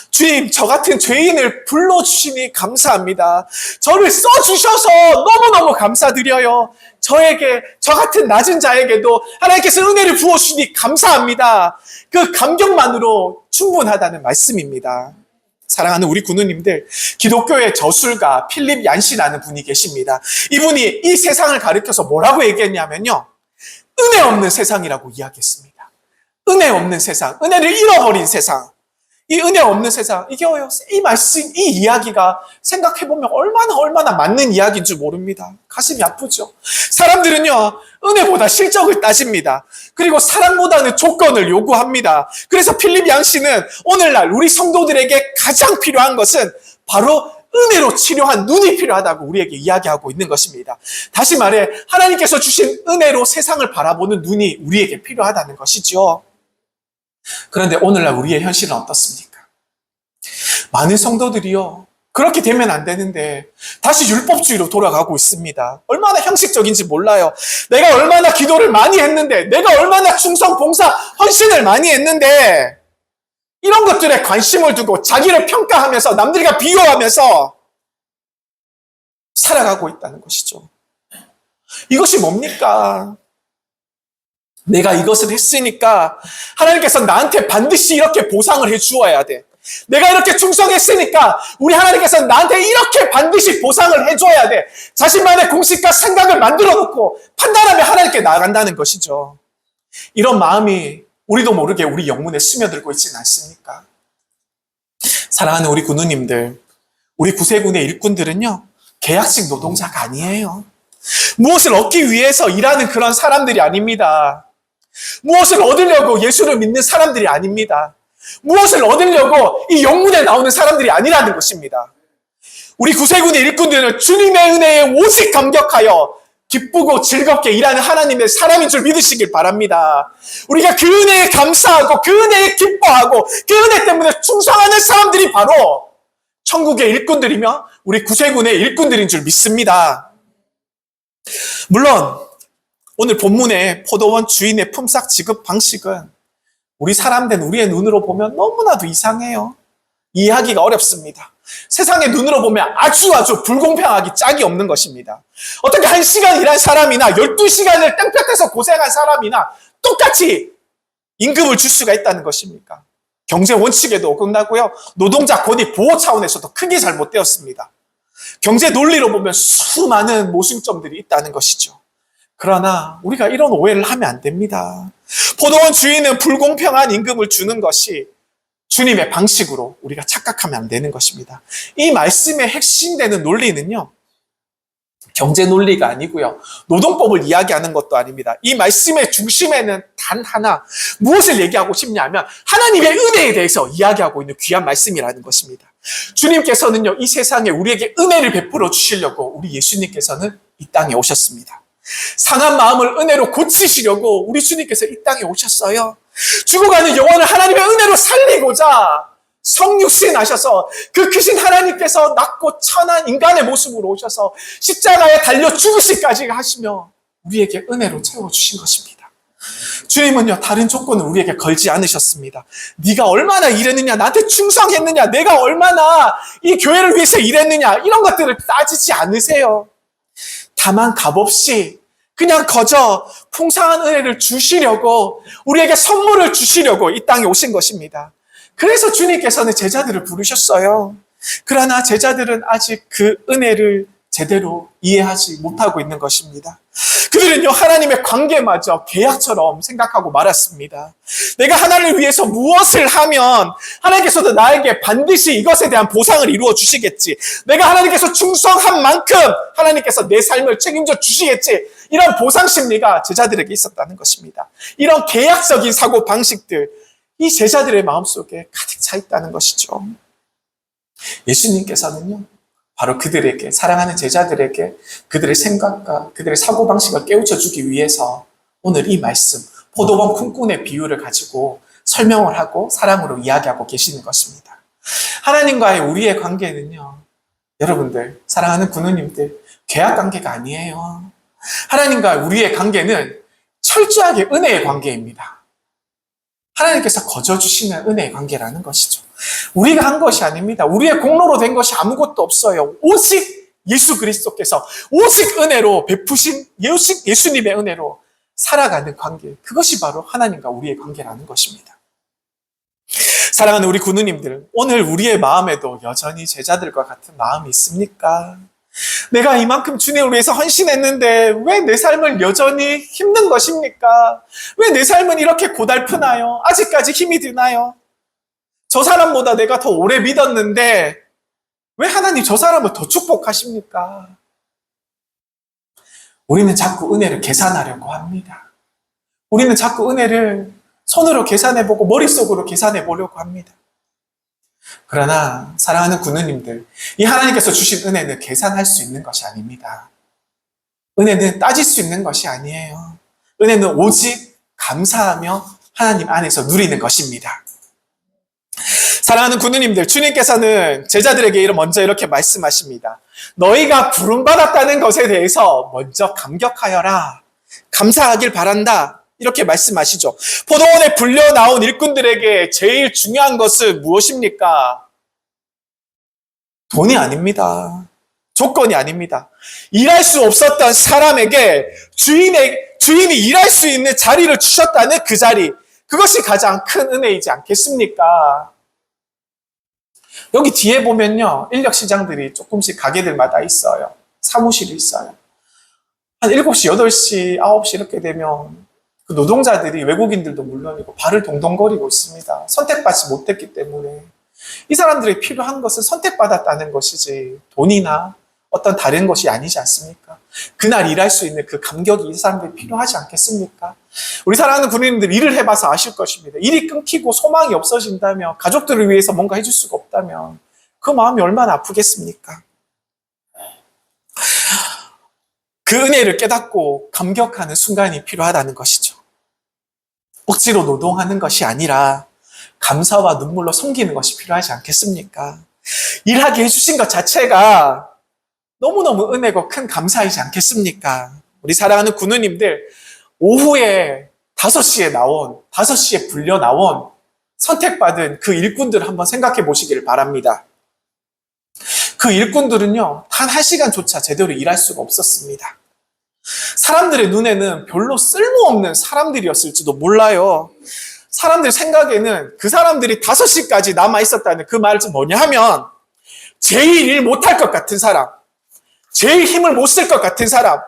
[SPEAKER 1] 주님, 저 같은 죄인을 불러주시니 감사합니다. 저를 써주셔서 너무너무 감사드려요. 저 같은 낮은 자에게도 하나님께서 은혜를 부어주시니 감사합니다. 그 감격만으로 충분하다는 말씀입니다. 사랑하는 우리 군우님들, 기독교의 저술가 필립 얀시라는 분이 계십니다. 이분이 이 세상을 가리켜서 뭐라고 얘기했냐면요, 은혜 없는 세상이라고 이야기했습니다. 은혜 없는 세상, 은혜를 잃어버린 세상, 이 은혜 없는 세상, 이 말씀, 이 이야기가 생각해보면 얼마나 맞는 이야기인 줄 모릅니다. 가슴이 아프죠. 사람들은요, 은혜보다 실적을 따집니다. 그리고 사랑보다는 조건을 요구합니다. 그래서 필립 얀시는 오늘날 우리 성도들에게 가장 필요한 것은 바로 은혜로 치료한 눈이 필요하다고 우리에게 이야기하고 있는 것입니다. 다시 말해, 하나님께서 주신 은혜로 세상을 바라보는 눈이 우리에게 필요하다는 것이죠. 그런데 오늘날 우리의 현실은 어떻습니까? 많은 성도들이요, 그렇게 되면 안 되는데 다시 율법주의로 돌아가고 있습니다. 얼마나 형식적인지 몰라요. 내가 얼마나 기도를 많이 했는데, 내가 얼마나 충성, 봉사, 헌신을 많이 했는데, 이런 것들에 관심을 두고 자기를 평가하면서 남들과 비교하면서 살아가고 있다는 것이죠. 이것이 뭡니까? 내가 이것을 했으니까 하나님께서 나한테 반드시 이렇게 보상을 해주어야 돼. 내가 이렇게 충성했으니까 우리 하나님께서 나한테 이렇게 반드시 보상을 해줘야 돼. 자신만의 공식과 생각을 만들어 놓고 판단하며 하나님께 나아간다는 것이죠. 이런 마음이 우리도 모르게 우리 영문에 스며들고 있지는 않습니까? 사랑하는 우리 군우님들, 우리 구세군의 일꾼들은요, 계약직 노동자가 아니에요. 무엇을 얻기 위해서 일하는 그런 사람들이 아닙니다. 무엇을 얻으려고 예수를 믿는 사람들이 아닙니다. 무엇을 얻으려고 이 영문에 나오는 사람들이 아니라는 것입니다. 우리 구세군의 일꾼들은 주님의 은혜에 오직 감격하여 기쁘고 즐겁게 일하는 하나님의 사람인 줄 믿으시길 바랍니다. 우리가 그 은혜에 감사하고 그 은혜에 기뻐하고 그 은혜 때문에 충성하는 사람들이 바로 천국의 일꾼들이며 우리 구세군의 일꾼들인 줄 믿습니다. 물론 오늘 본문의 포도원 주인의 품삯 지급 방식은 우리 사람된 우리의 눈으로 보면 너무나도 이상해요. 이해하기가 어렵습니다. 세상의 눈으로 보면 아주 불공평하기 짝이 없는 것입니다. 어떻게 1시간 일한 사람이나 12시간을 땡볕에서 고생한 사람이나 똑같이 임금을 줄 수가 있다는 것입니까? 경제 원칙에도 어긋나고요. 노동자 권익 보호 차원에서도 크게 잘못되었습니다. 경제 논리로 보면 수많은 모순점들이 있다는 것이죠. 그러나 우리가 이런 오해를 하면 안 됩니다. 포도원 주인은 불공평한 임금을 주는 것이 주님의 방식으로 우리가 착각하면 안 되는 것입니다. 이 말씀의 핵심되는 논리는요, 경제 논리가 아니고요, 노동법을 이야기하는 것도 아닙니다. 이 말씀의 중심에는 단 하나, 무엇을 얘기하고 싶냐면 하나님의 은혜에 대해서 이야기하고 있는 귀한 말씀이라는 것입니다. 주님께서는요, 이 세상에 우리에게 은혜를 베풀어 주시려고 우리 예수님께서는 이 땅에 오셨습니다. 상한 마음을 은혜로 고치시려고 우리 주님께서 이 땅에 오셨어요. 죽어가는 영혼을 하나님의 은혜로 살리고자 성육신 하셔서 그 크신 하나님께서 낮고 천한 인간의 모습으로 오셔서 십자가에 달려 죽으시기까지 하시며 우리에게 은혜로 채워주신 것입니다. 주님은요, 다른 조건을 우리에게 걸지 않으셨습니다. 네가 얼마나 일했느냐, 나한테 충성했느냐, 내가 얼마나 이 교회를 위해서 일했느냐, 이런 것들을 따지지 않으세요. 다만 값없이 그냥 거저 풍성한 은혜를 주시려고, 우리에게 선물을 주시려고 이 땅에 오신 것입니다. 그래서 주님께서는 제자들을 부르셨어요. 그러나 제자들은 아직 그 은혜를 제대로 이해하지 못하고 있는 것입니다. 그들은요, 하나님의 관계마저 계약처럼 생각하고 말았습니다. 내가 하나님을 위해서 무엇을 하면 하나님께서도 나에게 반드시 이것에 대한 보상을 이루어 주시겠지. 내가 하나님께서 충성한 만큼 하나님께서 내 삶을 책임져 주시겠지. 이런 보상 심리가 제자들에게 있었다는 것입니다. 이런 계약적인 사고 방식들, 이 제자들의 마음속에 가득 차 있다는 것이죠. 예수님께서는요, 바로 그들에게, 사랑하는 제자들에게 그들의 생각과 그들의 사고방식을 깨우쳐 주기 위해서 오늘 이 말씀, 포도원 쿵꾼의 비유를 가지고 설명을 하고 사랑으로 이야기하고 계시는 것입니다. 하나님과의 우리의 관계는요, 여러분들, 사랑하는 군우님들, 계약 관계가 아니에요. 하나님과 우리의 관계는 철저하게 은혜의 관계입니다. 하나님께서 거저 주시는 은혜의 관계라는 것이죠. 우리가 한 것이 아닙니다. 우리의 공로로 된 것이 아무것도 없어요. 오직 예수 그리스도께서 오직 은혜로 베푸신 예수님의 은혜로 살아가는 관계, 그것이 바로 하나님과 우리의 관계라는 것입니다. 사랑하는 우리 군우님들, 오늘 우리의 마음에도 여전히 제자들과 같은 마음이 있습니까? 내가 이만큼 주님을 위해서 헌신했는데 왜 내 삶은 여전히 힘든 것입니까? 왜 내 삶은 이렇게 고달프나요? 아직까지 힘이 드나요? 저 사람보다 내가 더 오래 믿었는데 왜 하나님 저 사람을 더 축복하십니까? 우리는 자꾸 은혜를 계산하려고 합니다. 우리는 자꾸 은혜를 손으로 계산해보고 머릿속으로 계산해보려고 합니다. 그러나 사랑하는 군우님들, 이 하나님께서 주신 은혜는 계산할 수 있는 것이 아닙니다. 은혜는 따질 수 있는 것이 아니에요. 은혜는 오직 감사하며 하나님 안에서 누리는 것입니다. 사랑하는 군우님들, 주님께서는 제자들에게 먼저 이렇게 말씀하십니다. 너희가 부름받았다는 것에 대해서 먼저 감격하여라. 감사하길 바란다. 이렇게 말씀하시죠. 포도원에 불려 나온 일꾼들에게 제일 중요한 것은 무엇입니까? 돈이 아닙니다. 조건이 아닙니다. 일할 수 없었던 사람에게 주인이 일할 수 있는 자리를 주셨다는 그 자리, 그것이 가장 큰 은혜이지 않겠습니까? 여기 뒤에 보면요, 인력시장들이 조금씩 가게들마다 있어요. 사무실이 있어요. 한 7시, 8시, 9시 이렇게 되면 그 노동자들이, 외국인들도 물론이고 발을 동동거리고 있습니다. 선택받지 못했기 때문에. 이 사람들이 필요한 것은 선택받았다는 것이지 돈이나 어떤 다른 것이 아니지 않습니까? 그날 일할 수 있는 그 감격이 이 사람들이 필요하지 않겠습니까? 우리 사랑하는 군인들, 일을 해봐서 아실 것입니다. 일이 끊기고 소망이 없어진다면, 가족들을 위해서 뭔가 해줄 수가 없다면 그 마음이 얼마나 아프겠습니까? 그 은혜를 깨닫고 감격하는 순간이 필요하다는 것이죠. 억지로 노동하는 것이 아니라 감사와 눈물로 섬기는 것이 필요하지 않겠습니까? 일하게 해주신 것 자체가 너무너무 은혜고 큰 감사이지 않겠습니까? 우리 사랑하는 군우님들, 오후에 5시에 불려 나온 선택받은 그 일꾼들을 한번 생각해 보시기를 바랍니다. 그 일꾼들은요, 단 1시간조차 제대로 일할 수가 없었습니다. 사람들의 눈에는 별로 쓸모없는 사람들이었을지도 몰라요. 사람들 생각에는 그 사람들이 5시까지 남아 있었다는 그 말은 뭐냐 하면, 제일 일 못할 것 같은 사람, 제일 힘을 못 쓸 것 같은 사람,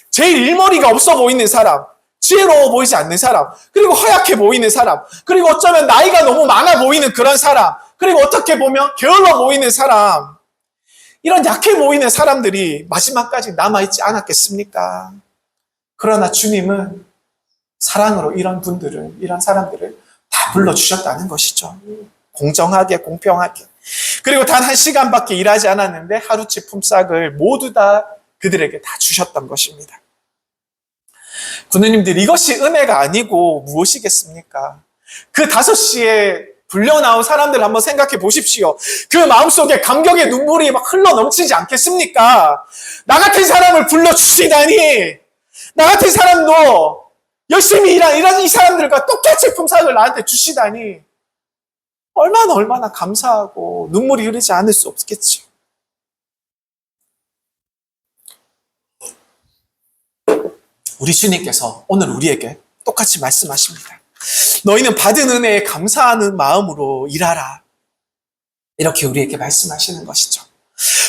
[SPEAKER 1] 제일 일머리가 없어 보이는 사람, 지혜로워 보이지 않는 사람, 그리고 허약해 보이는 사람, 그리고 어쩌면 나이가 너무 많아 보이는 그런 사람, 그리고 어떻게 보면 게을러 보이는 사람, 이런 약해 보이는 사람들이 마지막까지 남아있지 않았겠습니까? 그러나 주님은 사랑으로 이런 분들을, 이런 사람들을 다 불러주셨다는 것이죠. 공정하게, 공평하게. 그리고 단 1시간밖에 일하지 않았는데 하루치 품삯을 모두 다 그들에게 다 주셨던 것입니다. 부모님들, 이것이 은혜가 아니고 무엇이겠습니까? 그 5시에 불려 나온 사람들 한번 생각해 보십시오. 그 마음속에 감격의 눈물이 막 흘러 넘치지 않겠습니까? 나 같은 사람을 불러주시다니, 나 같은 사람도 열심히 일한 이 사람들과 똑같이 품삯을 나한테 주시다니, 얼마나 감사하고 눈물이 흐르지 않을 수 없겠죠. 우리 주님께서 오늘 우리에게 똑같이 말씀하십니다. 너희는 받은 은혜에 감사하는 마음으로 일하라. 이렇게 우리에게 말씀하시는 것이죠.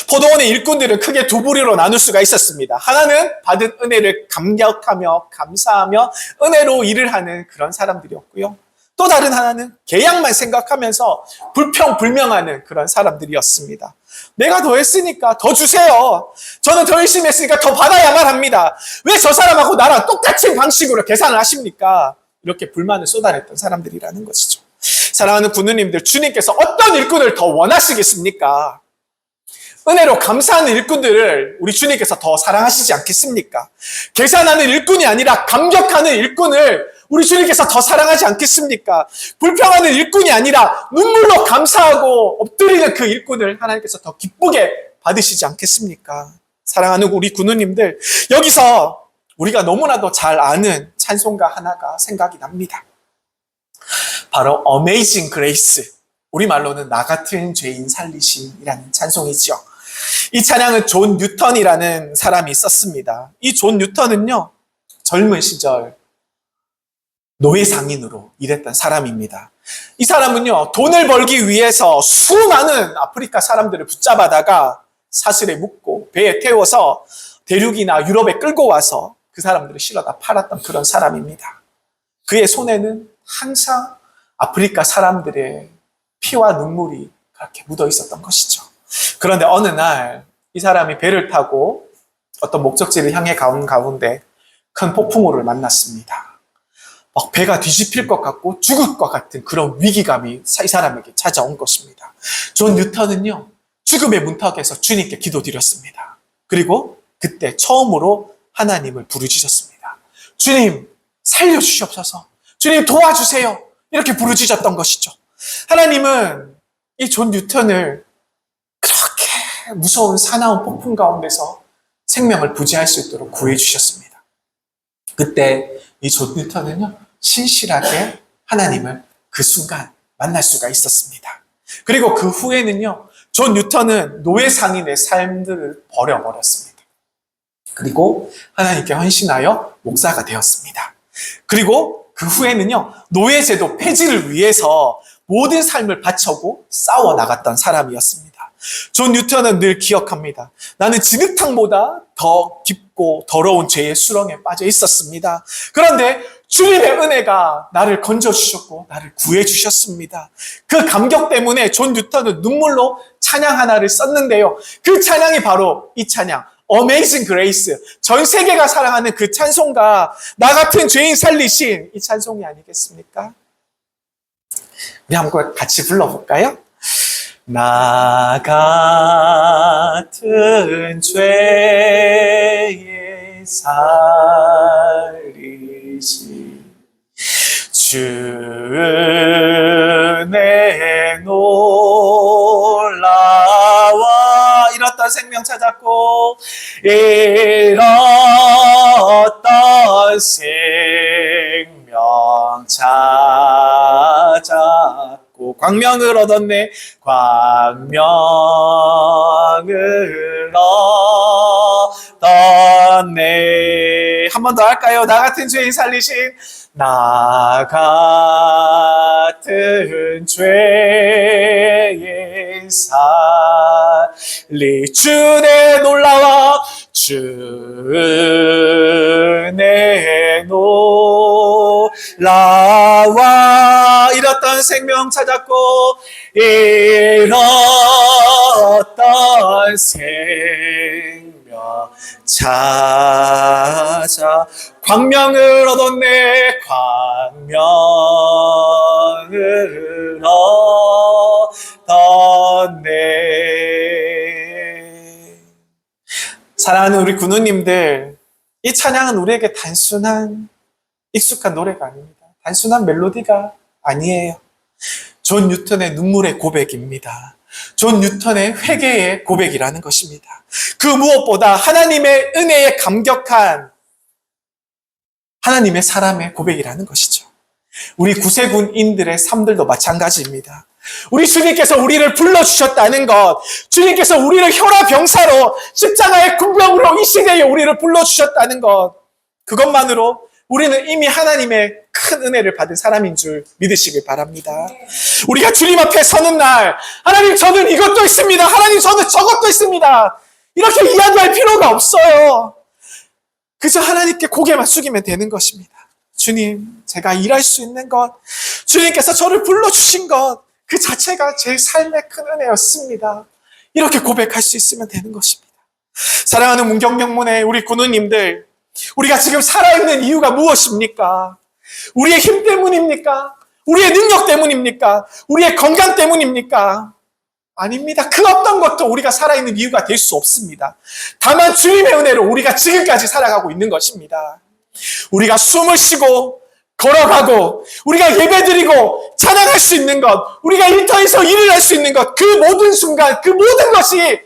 [SPEAKER 1] 포도원의 일꾼들은 크게 두 부류로 나눌 수가 있었습니다. 하나는 받은 은혜를 감격하며 감사하며 은혜로 일을 하는 그런 사람들이었고요. 또 다른 하나는 계약만 생각하면서 불평불명하는 그런 사람들이었습니다. 내가 더 했으니까 더 주세요. 저는 더 열심히 했으니까 더 받아야만 합니다. 왜 저 사람하고 나랑 똑같은 방식으로 계산을 하십니까? 이렇게 불만을 쏟아냈던 사람들이라는 것이죠. 사랑하는 부모님들, 주님께서 어떤 일꾼을 더 원하시겠습니까? 은혜로 감사하는 일꾼들을 우리 주님께서 더 사랑하시지 않겠습니까? 계산하는 일꾼이 아니라 감격하는 일꾼을 우리 주님께서 더 사랑하지 않겠습니까? 불평하는 일꾼이 아니라 눈물로 감사하고 엎드리는 그 일꾼을 하나님께서 더 기쁘게 받으시지 않겠습니까? 사랑하는 우리 군우님들, 여기서 우리가 너무나도 잘 아는 찬송가 하나가 생각이 납니다. 바로 Amazing Grace, 우리말로는 나 같은 죄인 살리심이라는 찬송이죠. 이 찬양은 존 뉴턴이라는 사람이 썼습니다. 이 존 뉴턴은요, 젊은 시절 노예 상인으로 일했던 사람입니다. 이 사람은요, 돈을 벌기 위해서 수많은 아프리카 사람들을 붙잡아다가 사슬에 묶고 배에 태워서 대륙이나 유럽에 끌고 와서 그 사람들을 실어다 팔았던 그런 사람입니다. 그의 손에는 항상 아프리카 사람들의 피와 눈물이 그렇게 묻어 있었던 것이죠. 그런데 어느 날 이 사람이 배를 타고 어떤 목적지를 향해 가는 가운데 큰 폭풍우를 만났습니다. 막 배가 뒤집힐 것 같고 죽을 것 같은 그런 위기감이 이 사람에게 찾아온 것입니다. 존 뉴턴은요, 죽음의 문턱에서 주님께 기도드렸습니다. 그리고 그때 처음으로 하나님을 부르짖었습니다. 주님, 살려주시옵소서. 주님, 도와주세요. 이렇게 부르짖었던 것이죠. 하나님은 이 존 뉴턴을 그렇게 무서운 사나운 폭풍 가운데서 생명을 부지할 수 있도록 구해주셨습니다. 그때 이 존 뉴턴은요, 신실하게 하나님을 그 순간 만날 수가 있었습니다. 그리고 그 후에는요, 존 뉴턴은 노예 상인의 삶들을 버려버렸습니다. 그리고 하나님께 헌신하여 목사가 되었습니다. 그리고 그 후에는요, 노예제도 폐지를 위해서 모든 삶을 바쳐고 싸워 나갔던 사람이었습니다. 존 뉴턴은 늘 기억합니다. 나는 진흙탕보다 더 깊고 더러운 죄의 수렁에 빠져 있었습니다. 그런데 주님의 은혜가 나를 건져주셨고 나를 구해주셨습니다. 그 감격 때문에 존 뉴턴은 눈물로 찬양 하나를 썼는데요. 그 찬양이 바로 이 찬양, Amazing Grace, 전 세계가 사랑하는 그 찬송가, 나 같은 죄인 살리신 이 찬송이 아니겠습니까? 우리 한번 같이 불러볼까요? 나 같은 죄인 살리신 주의 놀라와 잃었던 생명 찾았고 잃었던 생명 찾았고 광명을 얻었네. 광명을 얻었네. 한 번 더 할까요? 나 같은 죄인 살리신, 나 같은 죄인 살리 주의 놀라와 주내 놀라와 잃었던 생명 찾았고 잃었던 생명 찾아 광명을 얻었네 광명을 얻었네. 사랑하는 우리 군우님들, 이 찬양은 우리에게 단순한 익숙한 노래가 아닙니다. 단순한 멜로디가 아니에요. 존 뉴턴의 눈물의 고백입니다. 존 뉴턴의 회개의 고백이라는 것입니다. 그 무엇보다 하나님의 은혜에 감격한 하나님의 사람의 고백이라는 것이죠. 우리 구세군인들의 삶들도 마찬가지입니다. 우리 주님께서 우리를 불러주셨다는 것, 주님께서 우리를 혈화병사로 십자가의 군병으로 이 시대에 우리를 불러주셨다는 것, 그것만으로 우리는 이미 하나님의 큰 은혜를 받은 사람인 줄 믿으시길 바랍니다. 우리가 주님 앞에 서는 날, 하나님 저는 이것도 있습니다. 하나님 저는 저것도 있습니다. 이렇게 이야기할 필요가 없어요. 그저 하나님께 고개만 숙이면 되는 것입니다. 주님, 제가 일할 수 있는 것, 주님께서 저를 불러주신 것, 그 자체가 제 삶의 큰 은혜였습니다. 이렇게 고백할 수 있으면 되는 것입니다. 사랑하는 문경영문의 우리 군우님들, 우리가 지금 살아있는 이유가 무엇입니까? 우리의 힘 때문입니까? 우리의 능력 때문입니까? 우리의 건강 때문입니까? 아닙니다. 그 어떤 것도 우리가 살아있는 이유가 될 수 없습니다. 다만 주님의 은혜로 우리가 지금까지 살아가고 있는 것입니다. 우리가 숨을 쉬고 걸어가고 우리가 예배드리고 찬양할 수 있는 것, 우리가 일터에서 일을 할 수 있는 것, 그 모든 순간, 그 모든 것이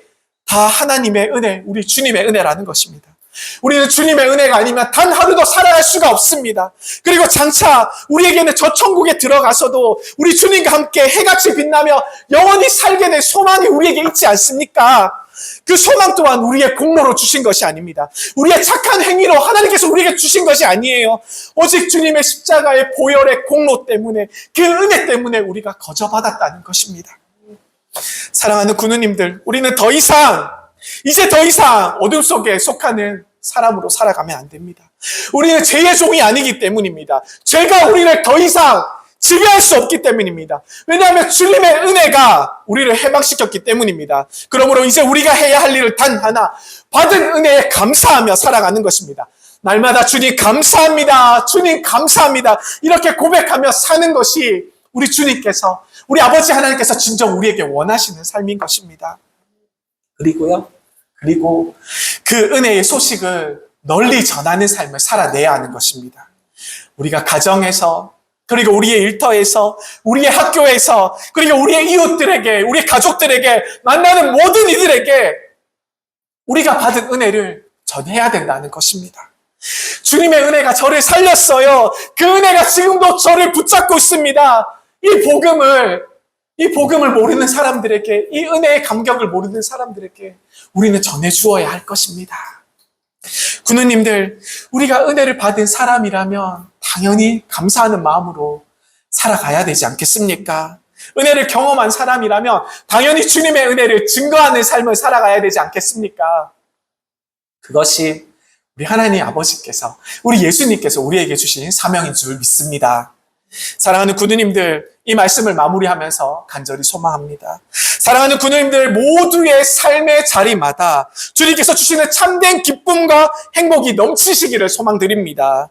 [SPEAKER 1] 다 하나님의 은혜, 우리 주님의 은혜라는 것입니다. 우리는 주님의 은혜가 아니면 단 하루도 살아갈 수가 없습니다. 그리고 장차 우리에게는 저 천국에 들어가서도 우리 주님과 함께 해같이 빛나며 영원히 살게 될 소망이 우리에게 있지 않습니까? 그 소망 또한 우리의 공로로 주신 것이 아닙니다. 우리의 착한 행위로 하나님께서 우리에게 주신 것이 아니에요. 오직 주님의 십자가의 보혈의 공로 때문에, 그 은혜 때문에 우리가 거저받았다는 것입니다. 사랑하는 군우님들, 우리는 이제 더 이상 어둠 속에 속하는 사람으로 살아가면 안 됩니다. 우리는 죄의 종이 아니기 때문입니다. 죄가 우리를 더 이상 지배할 수 없기 때문입니다. 왜냐하면 주님의 은혜가 우리를 해방시켰기 때문입니다. 그러므로 이제 우리가 해야 할 일을 단 하나, 받은 은혜에 감사하며 살아가는 것입니다. 날마다 주님 감사합니다. 주님 감사합니다. 이렇게 고백하며 사는 것이 우리 주님께서, 우리 아버지 하나님께서 진정 우리에게 원하시는 삶인 것입니다. 그리고 그 은혜의 소식을 널리 전하는 삶을 살아내야 하는 것입니다. 우리가 가정에서, 그리고 우리의 일터에서, 우리의 학교에서, 그리고 우리의 이웃들에게, 우리 가족들에게, 만나는 모든 이들에게 우리가 받은 은혜를 전해야 된다는 것입니다. 주님의 은혜가 저를 살렸어요. 그 은혜가 지금도 저를 붙잡고 있습니다. 이 복음을 모르는 사람들에게, 이 은혜의 감격을 모르는 사람들에게 우리는 전해주어야 할 것입니다. 군우님들, 우리가 은혜를 받은 사람이라면 당연히 감사하는 마음으로 살아가야 되지 않겠습니까? 은혜를 경험한 사람이라면 당연히 주님의 은혜를 증거하는 삶을 살아가야 되지 않겠습니까? 그것이 우리 하나님 아버지께서, 우리 예수님께서 우리에게 주신 사명인 줄 믿습니다. 사랑하는 군우님들, 이 말씀을 마무리하면서 간절히 소망합니다. 사랑하는 군우님들, 모두의 삶의 자리마다 주님께서 주시는 참된 기쁨과 행복이 넘치시기를 소망드립니다.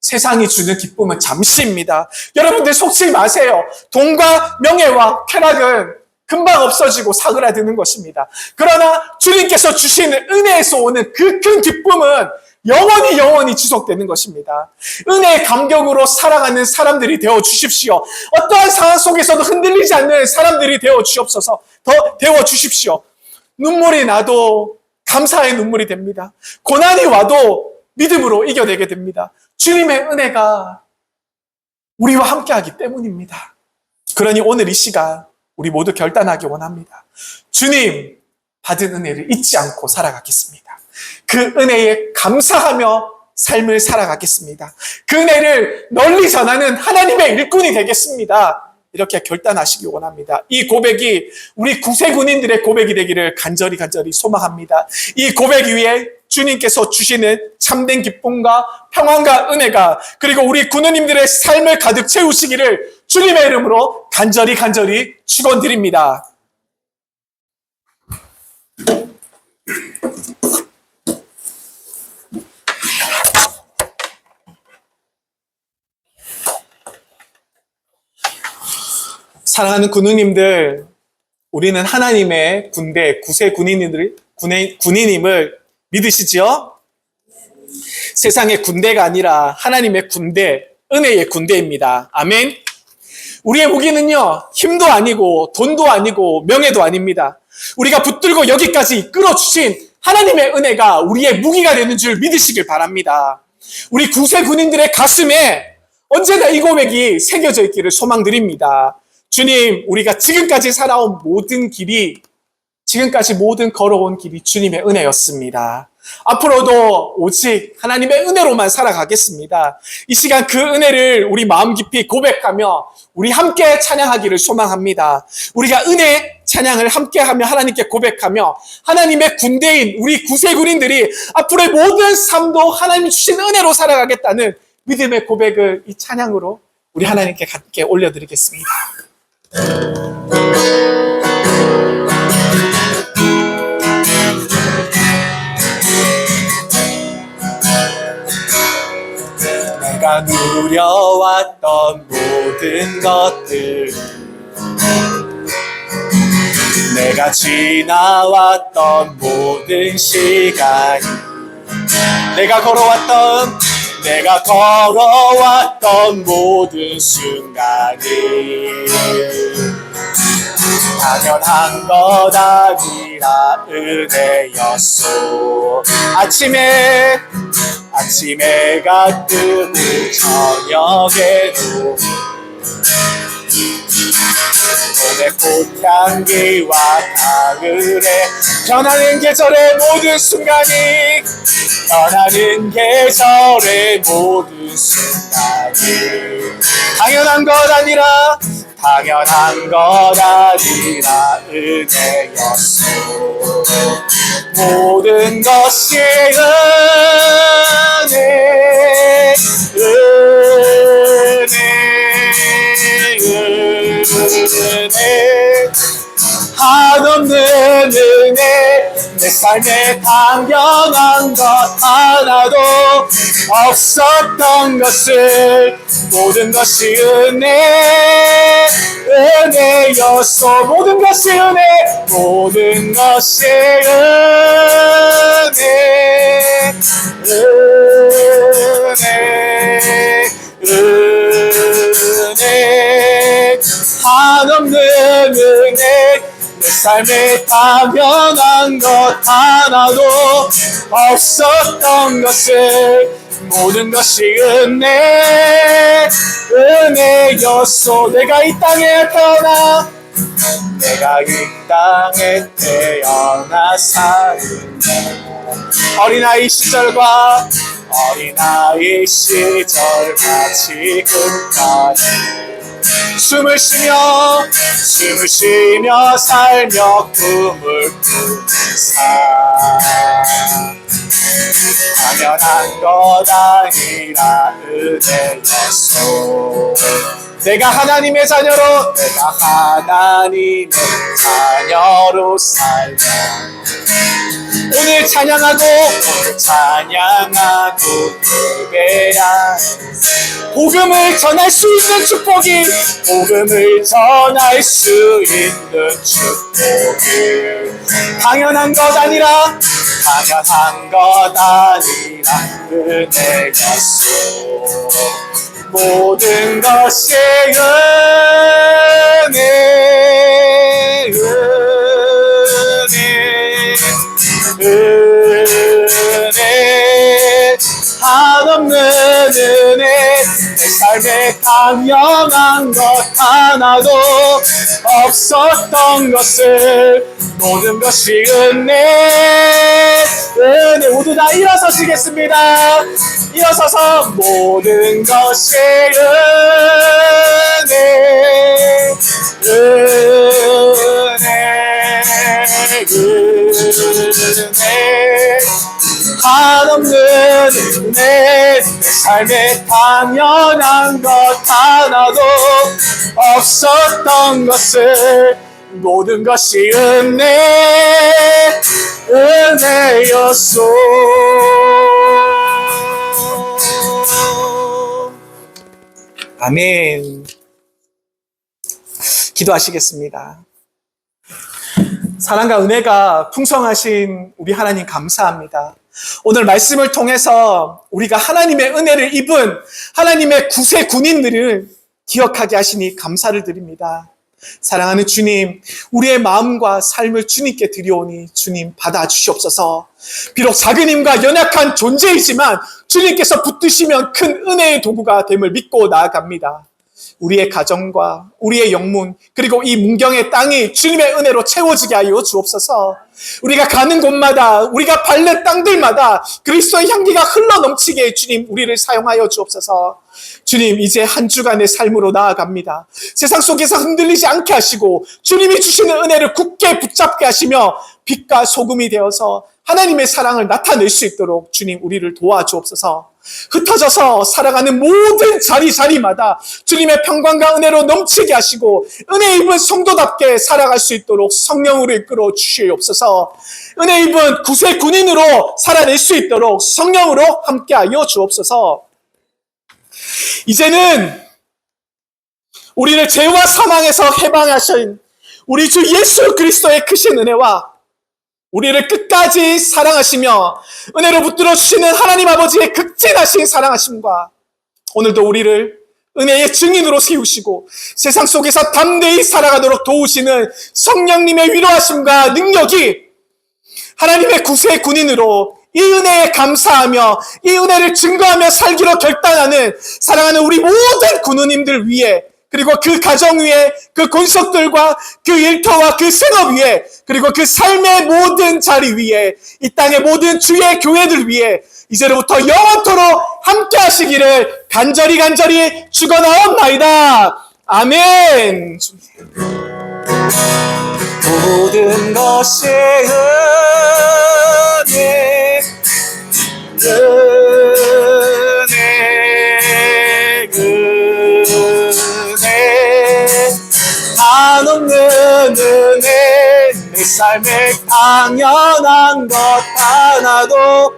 [SPEAKER 1] 세상이 주는 기쁨은 잠시입니다. 여러분들 속지 마세요. 돈과 명예와 쾌락은 금방 없어지고 사그라드는 것입니다. 그러나 주님께서 주시는 은혜에서 오는 그 큰 기쁨은 영원히 지속되는 것입니다. 은혜의 감격으로 살아가는 사람들이 되어 주십시오. 어떠한 상황 속에서도 흔들리지 않는 사람들이 되어 주십시오. 눈물이 나도 감사의 눈물이 됩니다. 고난이 와도 믿음으로 이겨내게 됩니다. 주님의 은혜가 우리와 함께하기 때문입니다. 그러니 오늘 이 시간 우리 모두 결단하기 원합니다. 주님 받은 은혜를 잊지 않고 살아가겠습니다. 그 은혜에 감사하며 삶을 살아가겠습니다. 그 은혜를 널리 전하는 하나님의 일꾼이 되겠습니다. 이렇게 결단하시기 원합니다. 이 고백이 우리 구세군인들의 고백이 되기를 간절히 소망합니다. 이 고백 위에 주님께서 주시는 참된 기쁨과 평안과 은혜가 그리고 우리 군우님들의 삶을 가득 채우시기를 주님의 이름으로 간절히 축원드립니다. 사랑하는 군우님들, 우리는 하나님의 군대, 구세 군인임을 믿으시지요? 세상의 군대가 아니라 하나님의 군대, 은혜의 군대입니다. 아멘. 우리의 무기는요, 힘도 아니고 돈도 아니고 명예도 아닙니다. 우리가 붙들고 여기까지 이끌어주신 하나님의 은혜가 우리의 무기가 되는 줄 믿으시길 바랍니다. 우리 구세 군인들의 가슴에 언제나 이 고백이 새겨져 있기를 소망드립니다. 주님, 우리가 지금까지 살아온 모든 길이, 지금까지 모든 걸어온 길이 주님의 은혜였습니다. 앞으로도 오직 하나님의 은혜로만 살아가겠습니다. 이 시간 그 은혜를 우리 마음 깊이 고백하며 우리 함께 찬양하기를 소망합니다. 우리가 은혜 찬양을 함께하며 하나님께 고백하며 하나님의 군대인 우리 구세군인들이 앞으로의 모든 삶도 하나님이 주신 은혜로 살아가겠다는 믿음의 고백을 이 찬양으로 우리 하나님께 함께 올려드리겠습니다. 내가 누려왔던 모든 것들, 내가 지나왔던 모든 시간, 내가 걸어왔던 모든 순간이 당연한 것 아니라 은혜였소. 아침에가 뜨고 저녁에도 봄의 꽃향기와 가을에 변하는 계절의 모든 순간이 당연한 것 아니라 은혜였소. 모든 것이 은혜 한없는 은혜. 내 삶에 당연한 것 하나도 없었던 것을 모든 것이 은혜였소. 모든 것이 은혜. 한없는 은혜. 내 삶에 당연한 것 하나도 없었던 것을 모든 것이 은혜였소. 내가 이 땅에 태어나 사는 어린아이 시절과 지금까지 숨을 쉬며 살며 꿈을 꾸는 당연한 것 아니라 은혜였소. 내가 하나님의 자녀로 살며 오늘 찬양하고 예배하는 복음을 전할 수 있는 축복이 당연한 것 아니라 은혜였소. 모든 것이 은혜 한없는 은혜. 내 삶에 당연한 것 하나도 없었던 것을 모든 것이 은혜. 모두 다 일어서시겠습니다. 일어서서 모든 것이 은혜. 은혜 한없는 은혜 내 삶에 당연한 것 하나도 없었던 것을 모든 것이 은혜였소. 아멘. 기도하시겠습니다. 사랑과 은혜가 풍성하신 우리 하나님 감사합니다. 오늘 말씀을 통해서 우리가 하나님의 은혜를 입은 하나님의 구세 군인들을 기억하게 하시니 감사를 드립니다. 사랑하는 주님, 우리의 마음과 삶을 주님께 드려오니 주님 받아주시옵소서. 비록 작은 힘과 연약한 존재이지만 주님께서 붙드시면 큰 은혜의 도구가 됨을 믿고 나아갑니다. 우리의 가정과 우리의 영문 그리고 이 문경의 땅이 주님의 은혜로 채워지게 하여 주옵소서. 우리가 가는 곳마다 우리가 밟는 땅들마다 그리스도의 향기가 흘러넘치게 주님 우리를 사용하여 주옵소서. 주님, 이제 한 주간의 삶으로 나아갑니다. 세상 속에서 흔들리지 않게 하시고 주님이 주시는 은혜를 굳게 붙잡게 하시며 빛과 소금이 되어서 하나님의 사랑을 나타낼 수 있도록 주님 우리를 도와주옵소서. 흩어져서 살아가는 모든 자리마다 주님의 평강과 은혜로 넘치게 하시고 은혜 입은 성도답게 살아갈 수 있도록 성령으로 이끌어 주시옵소서. 은혜 입은 구세 군인으로 살아낼 수 있도록 성령으로 함께하여 주옵소서. 이제는 우리를 죄와 사망에서 해방하신 우리 주 예수 그리스도의 크신 은혜와 우리를 끝까지 사랑하시며 은혜로 붙들어 주시는 하나님 아버지의 극진하신 사랑하심과 오늘도 우리를 은혜의 증인으로 세우시고 세상 속에서 담대히 살아가도록 도우시는 성령님의 위로하심과 능력이 하나님의 구세의 군인으로 이 은혜에 감사하며 이 은혜를 증거하며 살기로 결단하는 사랑하는 우리 모든 군우님들 위해 그리고 그 가정 위에 그 권속들과 그 일터와 그 생업 위에 그리고 그 삶의 모든 자리 위에 이 땅의 모든 주의 교회들 위에 이제로부터 영원토록 함께 하시기를 간절히 축원하옵나이다. 아멘. 모든 것이 한없는 은혜 내 삶에 당연한 것 하나도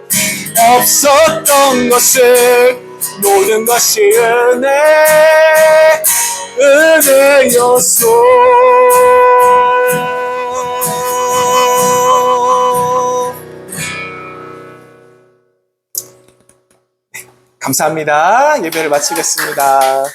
[SPEAKER 1] 없었던 것을 모든 것이 은혜였소. 감사합니다. 예배를 마치겠습니다.